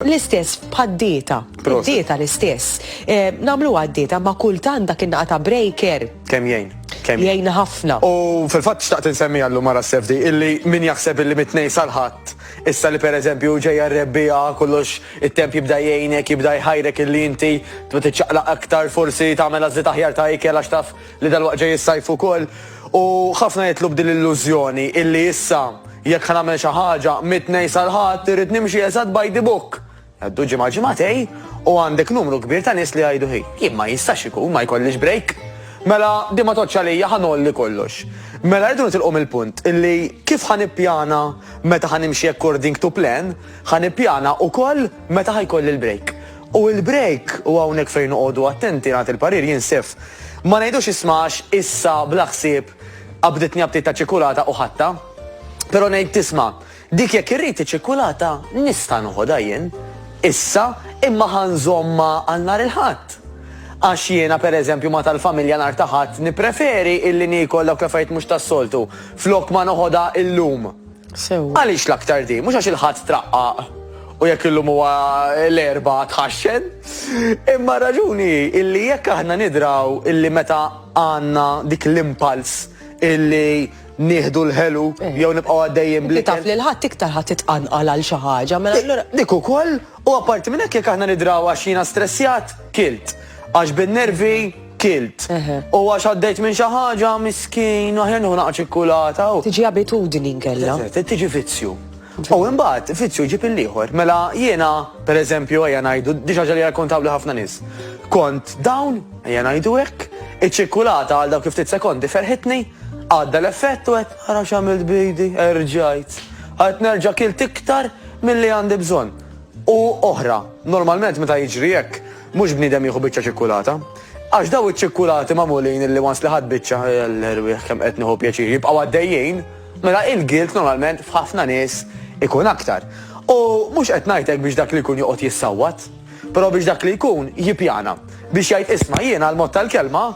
L-istess bħad-dieta. Id-dieta l-istess. Namlu għad-dieta ma kultant dak innaqta breaker. Kemm jgħin? Jgħin ħafna. U fil-fatt xtaqt insemmi għallu mara s-sefdi illi min jaħseb illi mit-tnejn sal-ħadd. Issa li per eżempju ġejja r-rebbija kollox it-temp jibda jgħinek, jibda jħajrek illi inti tiċċaqlaq aktar forsi tagħmel għażliet aħjar ta' ikel għax taf li dal-waqt ġej is-sajf ukoll. U ħafna jitlu b'din l-illużjoni illi issa jekk ħanamel xi ħaġa mit-tnejn sal-ħadd irid nimxi eżatt by the book. Għaddu ġimgħatej u għandek numru kbir ta' nies li jgħidu ħej, jien ma jistax ikun ma jkollix break. Mela di ma toċċa lija ħanolli kollox. Mela rridu nitilqom il-punt illi kif ħanippjana meta ħanimxi according to plan, ħanippjana wkoll meta ħajkolli il-break. U il-break u hawnhekk fejn noqogħdu attenti nagħti il-parir jinsef. Ma ngħidux ismax issa bla ħsieb qabditni abtit ta' ċikulata u ħatta. Però ngħid tisma' dik jekk irrid iċ-ċikulata nista' noħodha jien. Issa imma ħanżomma għal nhar il-ħadd. Għax jiena per eżempju ma tal-familja nhar ta' ħadd nippreferi illi nikol dawk l-affarijiet mhux tas-soltu flok ma noħodha illum. Għaliex l-aktar di, mhux għax il-ħadd traqqaq u jekk illum huwa l-erba' tħaxxen. Imma raġuni illi jekk aħna nidraw illi meta għandna dik l-impals illi nieħdu l-ħelu jew nibqgħu għaddejjin bli. Taf li l-ħadd iktar ħadd titqanqal għal xi ħaġa, mela allura. Dik ukoll u apparti minn hekk jekk aħna nidraw għax jiena stressjat, kilt. Għax bin-nervi kilt. U għax għaddejt minn xi ħaġa miskin u aħjar naqa' ċikkulata. Tiġi abitudini nkella. Tiġi vizzju. U imbagħad vizzju ġib il-ieħor. Mela jiena pereżempju ejja ngħidu diġà li rrakkontaw li ħafna nies. Kont dawn ejja ngħidu hekk, iċ-ċikkulata għal dawk ftit sekondi ferħitni, għadda l-effett u għed għara xamilt bejdi, erġajt. Għed nerġa kilt iktar mill-li għandi bżon. U oħra, normalment meta jiġri jekk, mux bnidem jieħu biċċa ċikkulata. Għax daw iċ-ċikkulati mamulin illi wans li ħad biċċa, l-erwieħ kem qed nieħu pjaċir, jibqgħu għaddejjin, mela il-gilt normalment f'ħafna nies ikun aktar. U mhux qed ngħidlek biex dak li jkun joqgħod jissawwat, però biex dak li jkun jippjana. Biex jgħid isma' jiena l-mod tal-kelma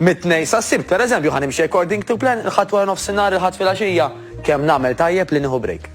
mit-tnejn sas-sibt, per eżempju, ħanimxi according to plan, il-ħadd wara nofsinhar, il-ħadd filgħaxija, kemm nagħmel tajjeb li nieħu break.